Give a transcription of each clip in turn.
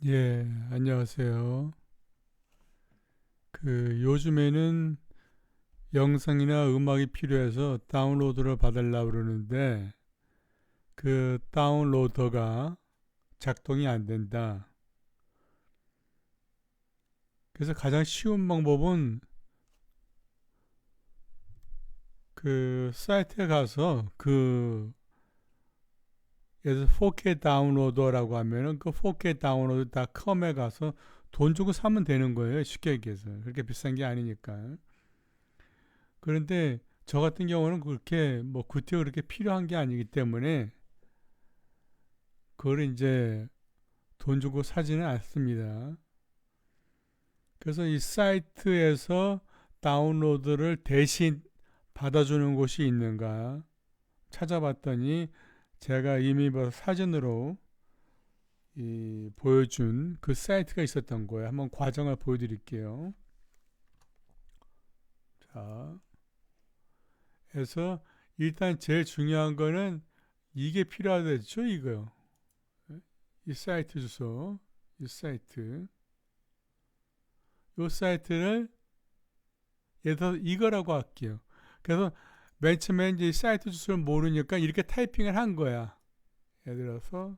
예, 안녕하세요. 요즘에는 영상이나 음악이 필요해서 다운로드를 받으려고 그러는데 그 다운로더가 작동이 안 된다. 그래서 가장 쉬운 방법은 그 사이트에 가서 예를 들어서 4K 다운로더라고 하면은 그 4K 다운로드.com에 가서 돈 주고 사면 되는 거예요. 쉽게 얘기해서. 그렇게 비싼 게 아니니까. 그런데 저 같은 경우는 그렇게 뭐 구태여 그렇게 필요한 게 아니기 때문에 그걸 이제 돈 주고 사지는 않습니다. 그래서 이 사이트에서 다운로드를 대신 받아주는 곳이 있는가 찾아봤더니 제가 이미 뭐 사진으로 보여준 그 사이트가 있었던 거예요. 한번 과정을 보여드릴게요. 자, 그래서 일단 제일 중요한 거는 이게 필요하겠죠, 이거요. 이 사이트 주소, 이 사이트. 이 사이트를 예를 들어서 이거라고 할게요. 그래서 맨 처음에 이제 사이트 주소를 모르니까 이렇게 타이핑을 한 거야. 예를 들어서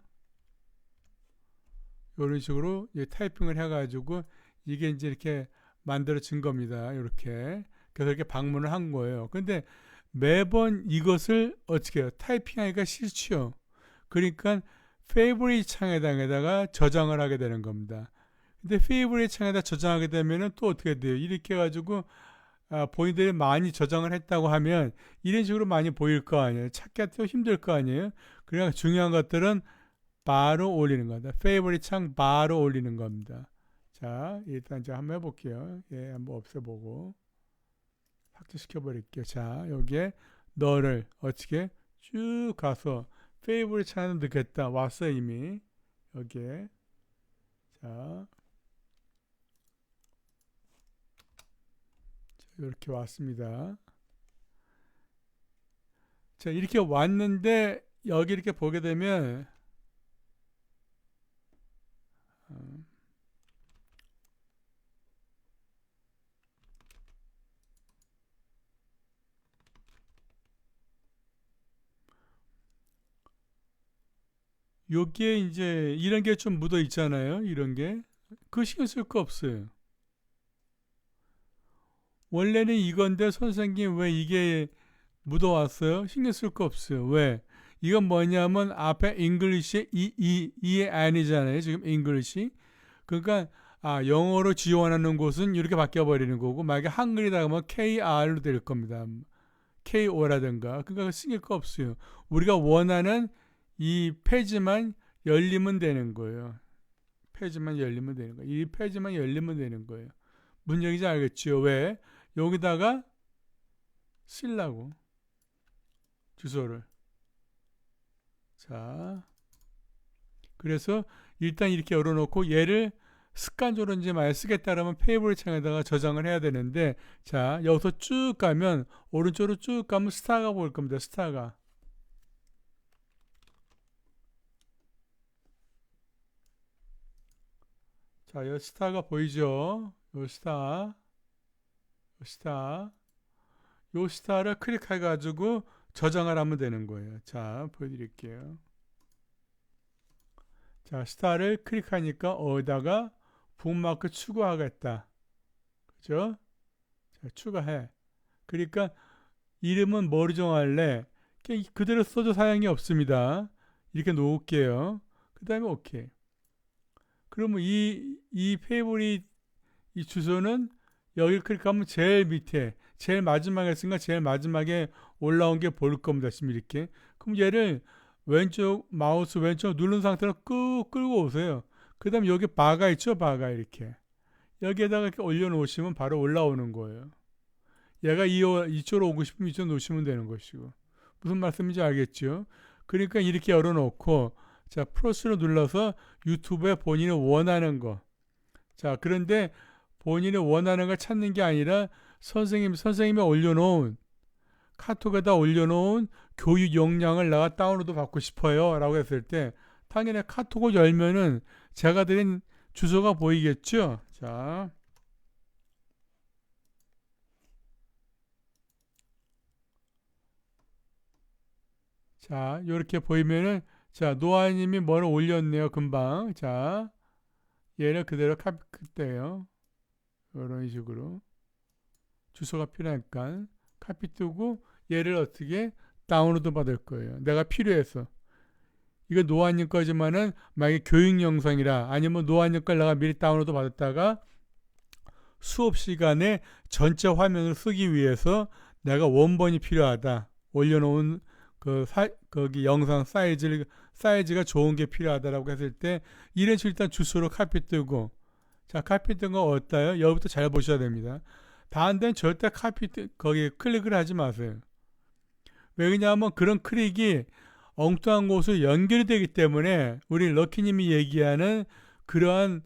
이런 식으로 타이핑을 해가지고 이게 이제 이렇게 만들어진 겁니다. 이렇게. 그래서 이렇게 방문을 한 거예요. 근데 매번 이것을 어떻게 해요? 타이핑하기가 싫지요. 그러니까 페이보릿 창에다가 저장을 하게 되는 겁니다. 근데 페이보릿 창에다 저장하게 되면은 또 어떻게 돼요? 이렇게 해가지고 본인들이 많이 저장을 했다고 하면 이런 식으로 많이 보일 거 아니에요. 찾기가 또 힘들 거 아니에요. 그러니까 중요한 것들은 바로 올리는 겁니다. 페이보릿 창 바로 올리는 겁니다. 자, 일단 제가 한번 해볼게요. 예, 한번 없애보고 삭제시켜 버릴게요. 자, 여기에 너를 어떻게 쭉 가서 페이보릿 창에 넣겠다. 왔어 이미 여기에. 자, 이렇게 왔습니다. 자, 이렇게 왔는데 여기 이렇게 보게 되면 어, 여기에 이제 이런 게 좀 묻어 있잖아요. 이런 게. 그 신경 쓸 거 없어요. 원래는 이건데 선생님 왜 이게 묻어왔어요? 신경 쓸 거 없어요. 왜? 이건 뭐냐면 앞에 English에 이에 아니잖아요. 지금 English. 그러니까 영어로 지원하는 곳은 이렇게 바뀌어버리는 거고 만약에 한글이다 그러면 KR로 될 겁니다. KO라든가. 그러니까 신경 거 없어요. 우리가 원하는 이 페이지만 열리면 되는 거예요. 페이지만 열리면 되는 거예요. 이 페이지만 열리면 되는 거예요. 무슨 얘기인지 알겠죠? 왜? 여기다가 쓰려고 주소를. 자, 그래서 일단 이렇게 열어놓고 얘를 습관적으로 이제 많이 쓰겠다 그러면 페이보릿 창에다가 저장을 해야 되는데 자, 여기서 쭉 가면 오른쪽으로 쭉 가면 스타가 보일 겁니다. 스타가. 자, 이 스타가 보이죠? 이 스타. 이 스타. 이 스타를 클릭해가지고 저장을 하면 되는 거예요. 자, 보여드릴게요. 자, 스타를 클릭하니까 어디다가 북마크 추가하겠다. 그죠? 자, 추가해. 그러니까 이름은 뭐로 정할래? 그냥 그대로 써도 사양이 없습니다. 이렇게 놓을게요. 그 다음에 오케이. 그러면 이 페이보릿 이 주소는 여기 클릭하면 제일 밑에, 제일 마지막에 쓴가 제일 마지막에 올라온 게 보일 겁니다. 지금 이렇게. 그럼 얘를 왼쪽 마우스 왼쪽 누른 상태로 끄 끌고 오세요. 그 다음에 여기 바가 있죠? 바가 이렇게. 여기에다가 이렇게 올려놓으시면 바로 올라오는 거예요. 얘가 이쪽으로 오고 싶으면 이쪽 놓으시면 되는 것이고. 무슨 말씀인지 알겠죠? 그러니까 이렇게 열어놓고 자 플러스로 눌러서 유튜브에 본인이 원하는 거. 자 그런데 본인이 원하는 걸 찾는 게 아니라 선생님이 올려놓은 카톡에다 올려놓은 교육 용량을 내가 다운로드 받고 싶어요 라고 했을 때 당연히 카톡을 열면은 제가 드린 주소가 보이겠죠? 자, 요렇게 보이면은, 자, 노아님이 뭐를 올렸네요, 금방. 자, 얘를 그대로 카피해요. 이런 식으로. 주소가 필요하니까 카피 뜨고 얘를 어떻게 다운로드 받을 거예요. 내가 필요해서. 이거 노아님 거지만은 만약에 교육 영상이라 아니면 노아님 걸 내가 미리 다운로드 받았다가 수업 시간에 전체 화면을 쓰기 위해서 내가 원본이 필요하다. 올려놓은 거기 영상 사이즈가 좋은 게 필요하다라고 했을 때 이런 식으로 일단 주소로 카피 뜨고 자, 카피 뜬 거 어때요? 여기부터 잘 보셔야 됩니다. 반대는 절대 거기 클릭을 하지 마세요. 왜냐하면 그런 클릭이 엉뚱한 곳으로 연결이 되기 때문에 우리 럭키님이 얘기하는 그러한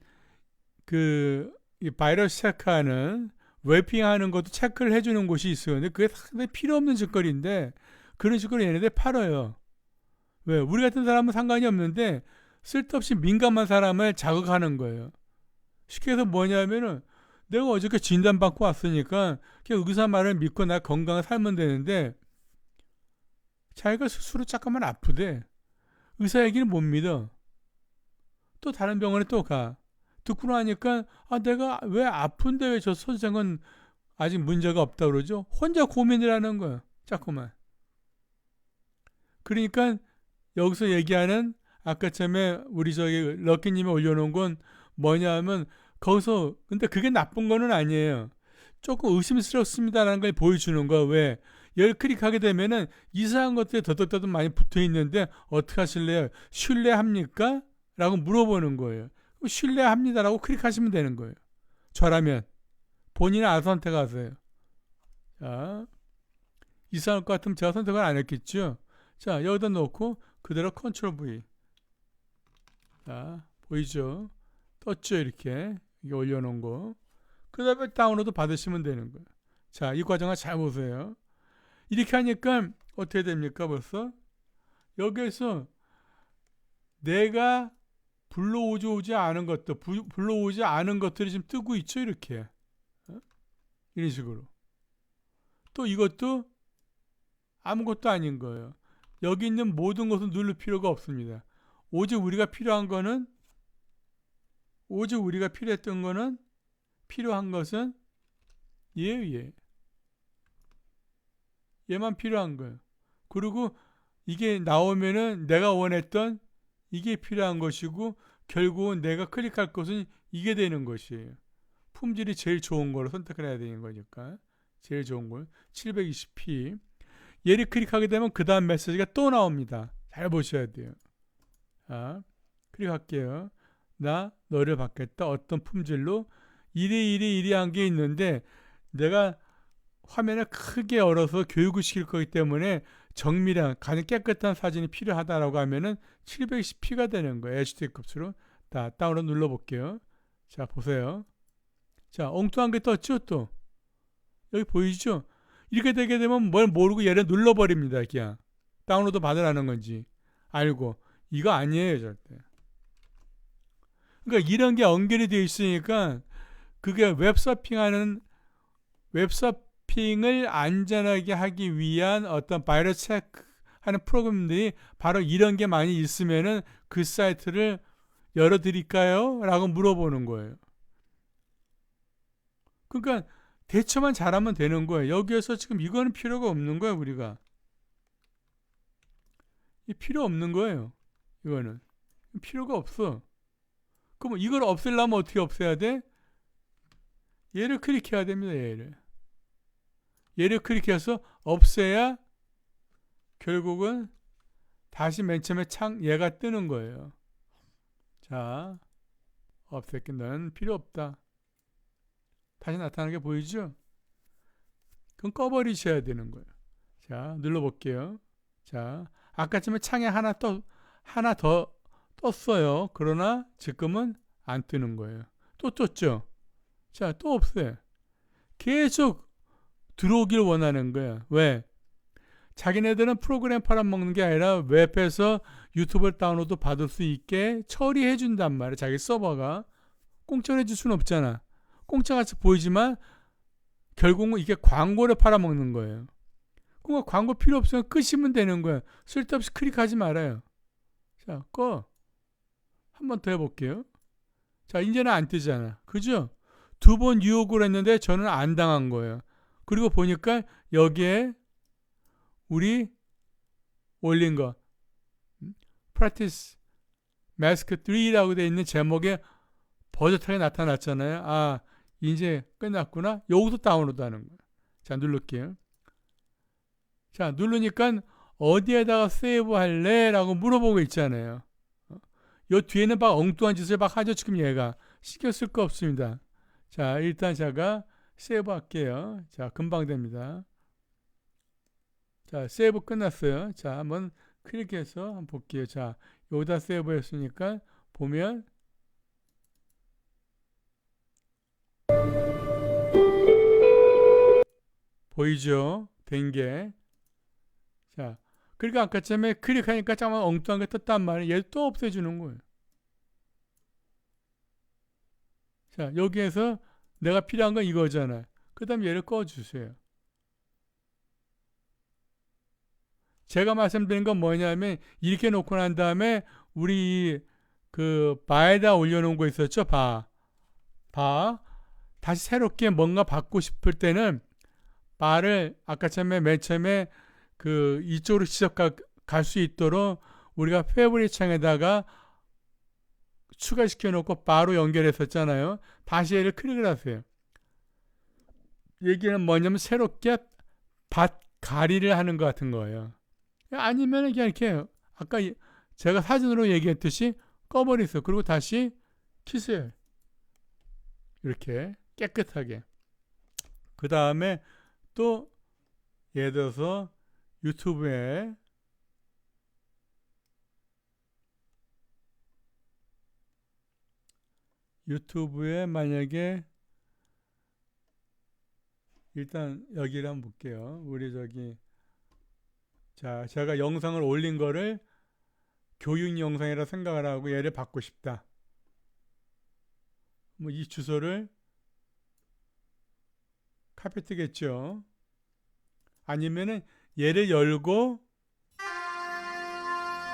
이 바이러스 체크하는 웹핑하는 것도 체크를 해주는 곳이 있어요. 근데 그게 상당히 필요 없는 짓거리인데 그런 식으로 얘네들 팔아요. 왜? 우리 같은 사람은 상관이 없는데 쓸데없이 민감한 사람을 자극하는 거예요. 쉽게 해서 뭐냐면은 내가 어저께 진단받고 왔으니까 그냥 의사 말을 믿고 나 건강을 살면 되는데 자기가 스스로 잠깐만 아프대. 의사 얘기는 못 믿어. 또 다른 병원에 또 가. 듣고 나니까 내가 왜 아픈데 왜 저 선생은 아직 문제가 없다 그러죠? 혼자 고민을 하는 거야. 자꾸만. 그러니까 여기서 얘기하는 아까 처음에 우리 저기 럭키님이 올려놓은 건 뭐냐면 거기서 근데 그게 나쁜 거는 아니에요. 조금 의심스럽습니다라는 걸 보여주는 거야. 왜? 열 클릭하게 되면은 이상한 것들이 더덕더덕 많이 붙어 있는데 어떻게 하실래요? 신뢰합니까? 라고 물어보는 거예요. 신뢰합니다라고 클릭하시면 되는 거예요. 저라면 본인이 알아서 선택하세요. 자, 이상할 것 같으면 제가 선택을 안 했겠죠. 자, 여기다 놓고 그대로 컨트롤 V. 자, 보이죠? 떴죠, 이렇게. 이게 올려놓은 거. 그 다음에 다운로드 받으시면 되는 거예요. 자, 이 과정을 잘 보세요. 이렇게 하니까 어떻게 됩니까, 벌써? 여기에서 내가 불러오지 않은 것들, 불러오지 않은 것들이 지금 뜨고 있죠, 이렇게. 이런 식으로. 또 이것도 아무것도 아닌 거예요. 여기 있는 모든 것은 누를 필요가 없습니다. 오직 우리가 필요한 것은 얘만 필요한 거예요. 그리고 이게 나오면은 내가 원했던 이게 필요한 것이고 결국은 내가 클릭할 것은 이게 되는 것이에요. 품질이 제일 좋은 걸 선택을 해야 되는 거니까. 제일 좋은 걸 720p. 얘를 클릭하게 되면 그 다음 메시지가 또 나옵니다. 잘 보셔야 돼요. 자, 클릭할게요. 나 너를 받겠다. 어떤 품질로 이리 한 게 있는데 내가 화면을 크게 열어서 교육을 시킬 거기 때문에 정밀한 가장 깨끗한 사진이 필요하다라고 하면은 720p가 되는 거예요. HD 값으로. 자, 다운로드 눌러볼게요. 자, 보세요. 자, 엉뚱한 게 떴죠, 또. 여기 보이죠? 이렇게 되게 되면 뭘 모르고 얘를 눌러버립니다. 그냥. 다운로드 받으라는 건지 알고. 이거 아니에요, 절대. 그러니까 이런 게 연결이 되어 있으니까 그게 웹서핑을 안전하게 하기 위한 어떤 바이러스 체크하는 프로그램들이 바로 이런 게 많이 있으면은 그 사이트를 열어드릴까요? 라고 물어보는 거예요. 그러니까 대처만 잘하면 되는 거예요. 여기에서 지금 이거는 필요가 없는 거예요, 우리가. 필요 없는 거예요. 이거는. 필요가 없어. 그럼 이걸 없애려면 어떻게 없애야 돼? 얘를 클릭해야 됩니다, 얘를 클릭해서 없애야 결국은 다시 맨 처음에 얘가 뜨는 거예요. 자, 없앨게 넌 필요 없다. 다시 나타나는 게 보이죠? 그럼 꺼버리셔야 되는 거예요. 자, 눌러볼게요. 자, 아까쯤에 창에 하나 더 떴어요. 그러나 지금은 안 뜨는 거예요. 또 떴죠? 자, 또 없어요. 계속 들어오길 원하는 거야. 왜? 자기네들은 프로그램 팔아먹는 게 아니라 웹에서 유튜브를 다운로드 받을 수 있게 처리해 준단 말이야. 자기 서버가. 공짜로 해줄 수는 없잖아. 공짜같이 보이지만 결국은 이게 광고를 팔아먹는 거예요. 그러니까 광고 필요 없으면 끄시면 되는 거야. 쓸데없이 클릭하지 말아요. 자, 꺼. 한 번 더 해볼게요. 자, 이제는 안 뜨잖아. 그죠? 2번 유혹을 했는데 저는 안 당한 거예요. 그리고 보니까 여기에 우리 올린 거 Practice Mask 3라고 되어 있는 제목에 버젓하게 나타났잖아요. 아, 이제 끝났구나. 여기서 다운로드 하는 거예요. 자, 누를게요. 자, 누르니까 어디에다가 세이브 할래? 라고 물어보고 있잖아요. 요 뒤에는 막 엉뚱한 짓을 막 하죠. 지금 얘가. 신경 쓸 거 없습니다. 자, 일단 제가 세이브 할게요. 자, 금방 됩니다. 자, 세이브 끝났어요. 자, 한번 클릭해서 한번 볼게요. 자, 여기다 세이브 했으니까 보면 보이죠? 된 게. 자, 그러니까 아까 전에 클릭하니까 잠깐 엉뚱한 게 떴단 말이에요. 얘도 또 없애주는 거예요. 자, 여기에서 내가 필요한 건 이거잖아요. 그 다음 얘를 꺼주세요. 제가 말씀드린 건 뭐냐면 이렇게 놓고 난 다음에 우리 그 바에다 올려놓은 거 있었죠? 바. 다시 새롭게 뭔가 받고 싶을 때는 바를 아까 처음에 맨 처음에 그 이쪽으로 갈 수 있도록 우리가 페이보릿 창에다가 추가시켜 놓고 바로 연결했었잖아요. 다시 얘를 클릭을 하세요. 얘기는 뭐냐면 새롭게 밭 가리를 하는 것 같은 거예요. 아니면 그냥 이렇게 아까 제가 사진으로 얘기했듯이 꺼버리세요. 그리고 다시 키세요. 이렇게 깨끗하게. 그 다음에 또 예를 들어서 유튜브에 만약에 일단 여기를 한번 볼게요. 우리 저기 자, 제가 영상을 올린 거를 교육 영상이라 생각을 하고 얘를 받고 싶다. 뭐 이 주소를 카피트겠죠. 아니면은 얘를 열고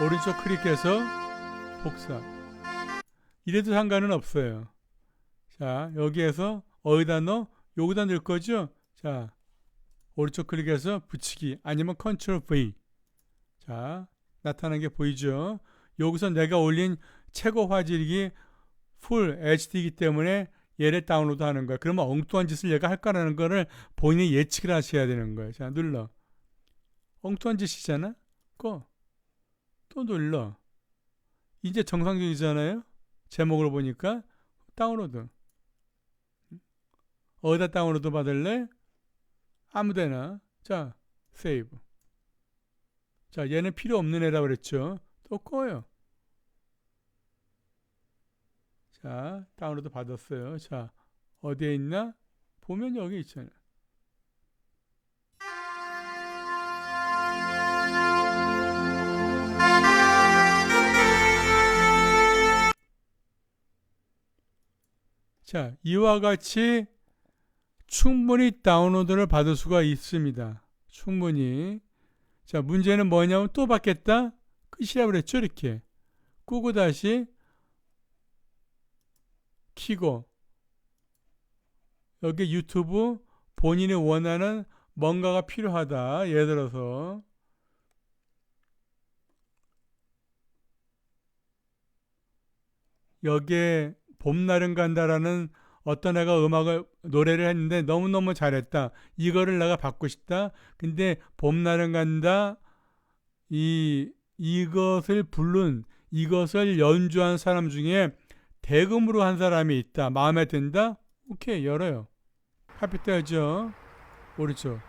오른쪽 클릭해서 복사. 이래도 상관은 없어요. 자, 여기에서 어디다 넣어? 여기다 넣을 거죠? 자, 오른쪽 클릭해서 붙이기 아니면 컨트롤 V. 자, 나타나는 게 보이죠? 여기서 내가 올린 최고 화질이 풀 HD이기 때문에 얘를 다운로드 하는 거야. 그러면 엉뚱한 짓을 얘가 할 거라는 거를 본인이 예측을 하셔야 되는 거예요. 자, 눌러. 엉뚱한 짓이잖아? 또 눌러. 이제 정상적이잖아요? 제목을 보니까 다운로드. 어디다 다운로드 받을래? 아무데나. 자, 세이브. 자, 얘는 필요 없는 애라고 그랬죠? 또 꺼요. 자, 다운로드 받았어요. 자, 어디에 있나? 보면 여기 있잖아요. 자, 이와 같이 충분히 다운로드를 받을 수가 있습니다. 충분히. 자, 문제는 뭐냐면 또 받겠다? 끝이라고 그랬죠? 이렇게. 끄고 다시 키고 여기 유튜브 본인이 원하는 뭔가가 필요하다. 예를 들어서 여기에 봄날은 간다라는 어떤 애가 노래를 했는데 너무너무 잘했다. 이거를 내가 받고 싶다. 근데 봄날은 간다. 이것을 연주한 사람 중에 대금으로 한 사람이 있다. 마음에 든다? 오케이, 열어요. 카피트 하죠. 오른쪽.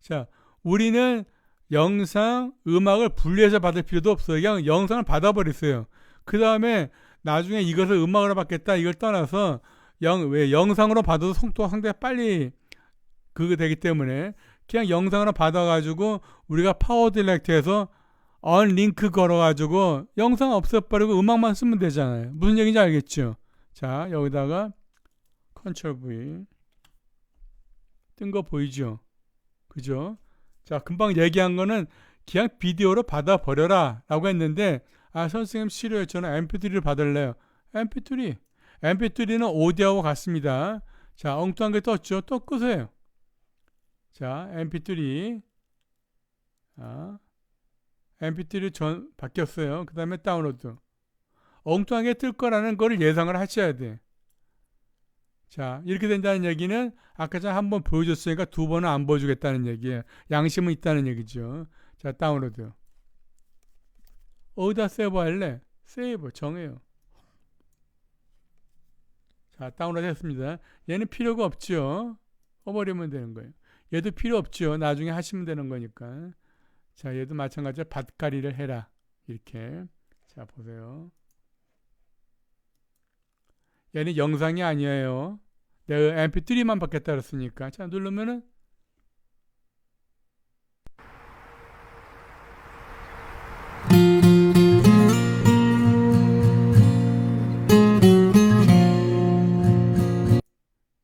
자, 우리는 영상, 음악을 분리해서 받을 필요도 없어요. 그냥 영상을 받아버렸어요. 그 다음에 나중에 이것을 음악으로 받겠다 이걸 떠나서 영상으로 받아도 속도가 상당히 빨리 그거 되기 때문에 그냥 영상으로 받아가지고 우리가 파워 딜렉트해서 언링크 걸어가지고 영상 없애버리고 음악만 쓰면 되잖아요. 무슨 얘기인지 알겠죠? 자, 여기다가 컨트롤 V 뜬 거 보이죠? 그죠? 자, 금방 얘기한 거는 그냥 비디오로 받아버려라 라고 했는데, 아, 선생님 싫어요. 저는 mp3를 받을래요. mp3는 오디오와 같습니다. 자, 엉뚱한 게 떴죠? 또 끄세요. 자, mp3 mp3로 바뀌었어요. 그 다음에 다운로드. 엉뚱하게 뜰 거라는 걸 예상을 하셔야 돼. 자, 이렇게 된다는 얘기는 아까 전에 한 번 보여줬으니까 두 번은 안 보여주겠다는 얘기예요. 양심은 있다는 얘기죠. 자, 다운로드. 어디다 세이브 할래? 세이브 정해요. 자, 다운로드 했습니다. 얘는 필요가 없죠. 꺼버리면 되는 거예요. 얘도 필요 없죠. 나중에 하시면 되는 거니까. 자, 얘도 마찬가지로 밭가리를 해라. 이렇게. 자, 보세요. 얘는 영상이 아니에요. 내가 mp3만 받겠다 그랬으니까. 자, 누르면은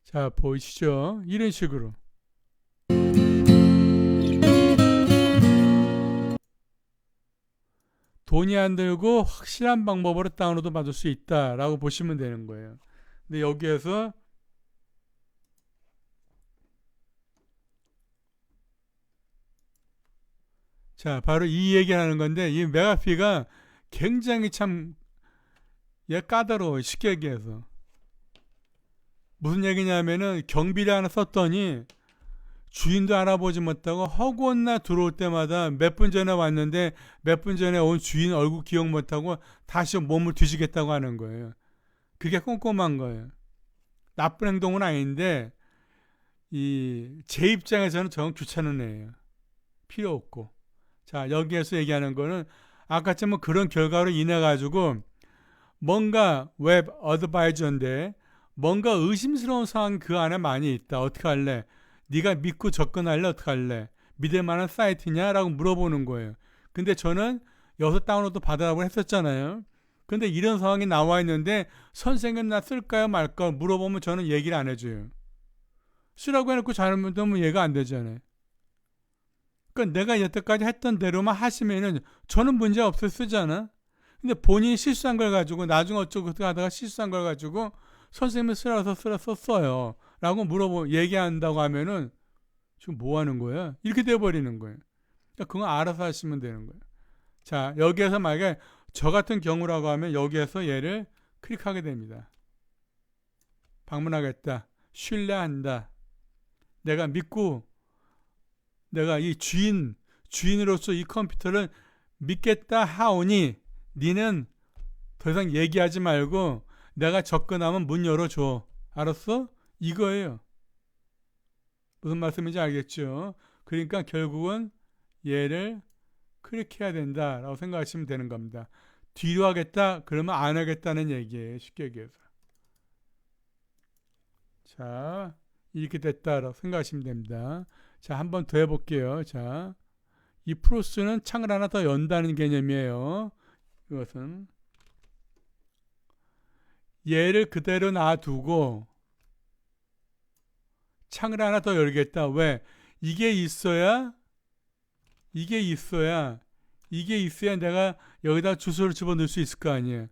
자, 보이시죠? 이런 식으로. 돈이 안 들고 확실한 방법으로 다운로드 받을 수 있다라고 보시면 되는 거예요. 근데 여기에서 자, 바로 이 얘기하는 건데, 이 메가피가 굉장히 참 까다로워요. 쉽게 얘기해서. 무슨 얘기냐면은 경비를 하나 썼더니 주인도 알아보지 못하고 허구나 들어올 때마다 몇 분 전에 왔는데 몇 분 전에 온 주인 얼굴 기억 못하고 다시 몸을 뒤지겠다고 하는 거예요. 그게 꼼꼼한 거예요. 나쁜 행동은 아닌데 제 입장에서는 저는 귀찮은 애예요. 필요 없고. 자, 여기에서 얘기하는 거는 아까처럼 그런 결과로 인해 가지고 뭔가 웹 어드바이저인데 뭔가 의심스러운 상황이 그 안에 많이 있다. 어떻게 할래? 네가 믿고 접근할래? 어떻게 할래? 믿을 만한 사이트냐? 라고 물어보는 거예요. 근데 저는 여기서 다운로드 받으라고 했었잖아요. 근데 이런 상황이 나와 있는데 선생님 나 쓸까요 말까요 물어보면 저는 얘기를 안 해줘요. 쓰라고 해놓고 잘못하면 이해가 안 되잖아요. 그러니까 내가 여태까지 했던 대로만 하시면은 저는 문제 없어 쓰잖아. 근데 본인이 실수한 걸 가지고 나중에 어쩌고 하다가 실수한 걸 가지고 선생님이 쓰라서 썼어요. 라고 얘기한다고 하면은 지금 뭐 하는 거야? 이렇게 돼버리는 거예요. 그러니까 그건 알아서 하시면 되는 거예요. 자, 여기에서 만약에 저 같은 경우라고 하면 여기에서 얘를 클릭하게 됩니다. 방문하겠다. 신뢰한다. 내가 믿고 내가 이 주인으로서 이 컴퓨터를 믿겠다 하오니 니는 더 이상 얘기하지 말고 내가 접근하면 문 열어줘. 알았어? 이거예요. 무슨 말씀인지 알겠죠? 그러니까 결국은 얘를 클릭해야 된다라고 생각하시면 되는 겁니다. 뒤로 하겠다? 그러면 안 하겠다는 얘기예요. 쉽게 얘기해서. 자, 이렇게 됐다라고 생각하시면 됩니다. 자, 한 번 더 해볼게요. 자, 이 프로스는 창을 하나 더 연다는 개념이에요. 이것은 얘를 그대로 놔두고 창을 하나 더 열겠다. 왜? 이게 있어야 내가 여기다 주소를 집어넣을 수 있을 거 아니에요.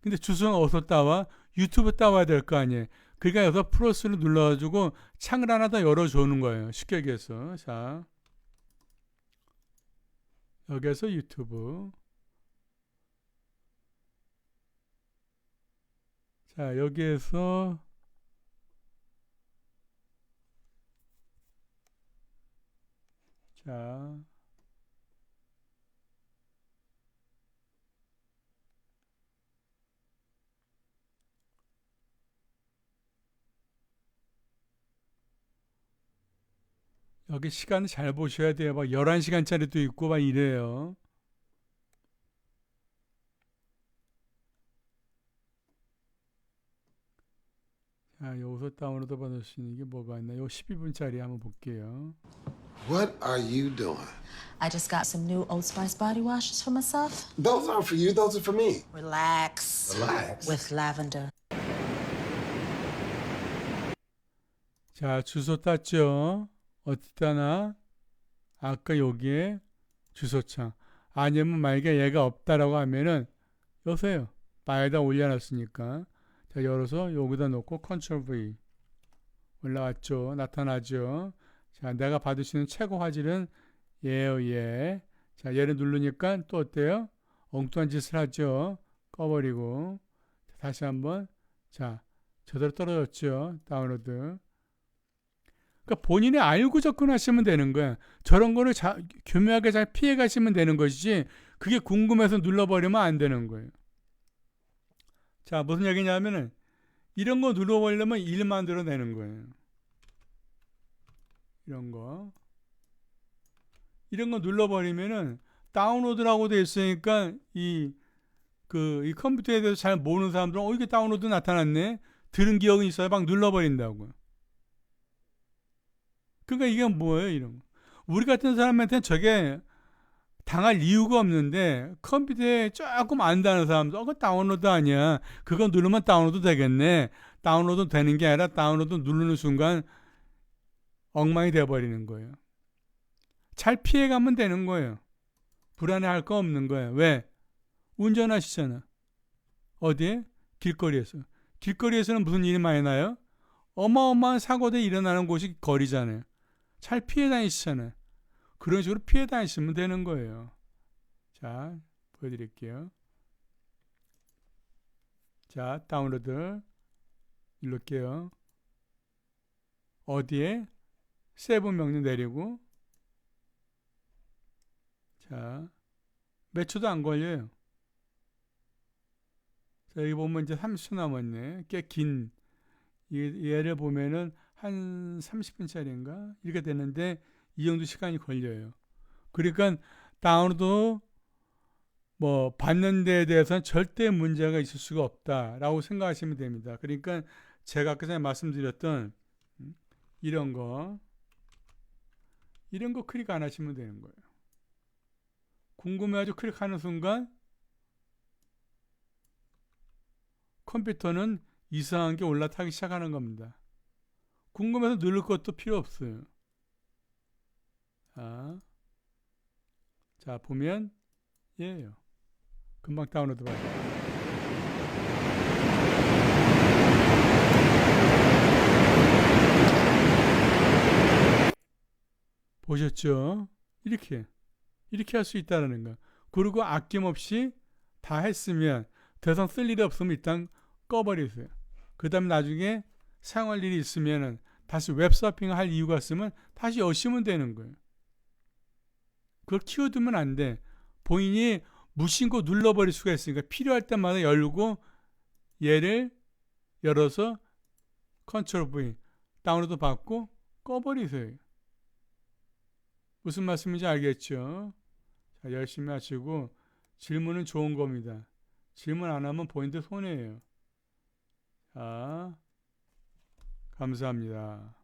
근데 주소는 어디서 따와? 유튜브 따와야 될 거 아니에요. 그러니까 여기서 플러스를 눌러가지고 창을 하나 더 열어주는 거예요. 쉽게 얘기해서. 자, 여기에서 유튜브. 자, 여기에서 자, 여기 시간 잘 보셔야 돼요. 막 11시간짜리도 있고 막 이래요. 자, 여기서 다운로드 받을 수 있는 게 뭐가 있나? 요 12분짜리 한번 볼게요. What are you doing? I just got some new Old Spice body washes for myself. Those aren't for you, those are for me. Relax. Relax. With lavender. 자, 주소 땄죠? 어디다나? 아까 여기에 주소창. 아니면 만약에 얘가 없다라고 하면은 여세요. 바에다 올려놨으니까. 자, 열어서 여기다 놓고 컨트롤 V. 올라왔죠? 나타나죠? 자, 내가 받을 수 있는 최고 화질은 얘예요, 얘. 자, 얘를 누르니까 또 어때요? 엉뚱한 짓을 하죠? 꺼버리고. 다시 한번. 자, 저대로 떨어졌죠? 다운로드. 그러니까 본인이 알고 접근하시면 되는 거야. 저런 거를 교묘하게 잘 피해 가시면 되는 것이지, 그게 궁금해서 눌러버리면 안 되는 거예요. 자, 무슨 얘기냐면은, 이런 거 눌러버리려면 일 만들어내는 거예요. 이런 거 눌러버리면은, 다운로드라고 돼 있으니까, 이 컴퓨터에 대해서 잘 모르는 사람들은, 이게 다운로드 나타났네? 들은 기억이 있어야 막 눌러버린다고. 그러니까 이게 뭐예요, 이런 거. 우리 같은 사람한테는 저게 당할 이유가 없는데, 컴퓨터에 조금 안다는 사람들, 그거 다운로드 아니야. 그거 누르면 다운로드 되겠네. 다운로드 되는 게 아니라 다운로드 누르는 순간 엉망이 돼버리는 거예요. 잘 피해가면 되는 거예요. 불안해할 거 없는 거예요. 왜? 운전하시잖아. 어디에? 길거리에서. 길거리에서는 무슨 일이 많이 나요? 어마어마한 사고들이 일어나는 곳이 거리잖아요. 잘 피해 다니시잖아요. 그런 식으로 피해 다니시면 되는 거예요. 자, 보여드릴게요. 자, 다운로드 누를게요. 어디에? 세브 명령 내리고. 자, 몇 초도 안 걸려요. 자, 여기 보면 이제 30초 남았네. 꽤 긴. 얘를 보면은 한 30분짜리인가? 이렇게 되는데, 이 정도 시간이 걸려요. 그러니까 다운로드 받는 데에 대해서는 절대 문제가 있을 수가 없다라고 생각하시면 됩니다. 그러니까 제가 아까 전에 말씀드렸던 이런 거 클릭 안 하시면 되는 거예요. 궁금해가지고 클릭하는 순간 컴퓨터는 이상한 게 올라타기 시작하는 겁니다. 궁금해서 누를 것도 필요 없어요. 자, 보면 얘예요. 금방 다운로드 받아요. 보셨죠? 이렇게 할 수 있다는 거. 그리고 아낌없이 다 했으면 더 이상 쓸 일이 없으면 일단 꺼버리세요. 그 다음에 나중에 사용할 일이 있으면 다시 웹서핑 할 이유가 있으면 다시 여시면 되는 거예요. 그걸 키워두면 안 돼. 본인이 무심코 눌러버릴 수가 있으니까 필요할 때마다 열고 얘를 열어서 컨트롤 V 다운로드 받고 꺼버리세요. 무슨 말씀인지 알겠죠? 자, 열심히 하시고 질문은 좋은 겁니다. 질문 안 하면 본인들 손해예요. 자, 감사합니다.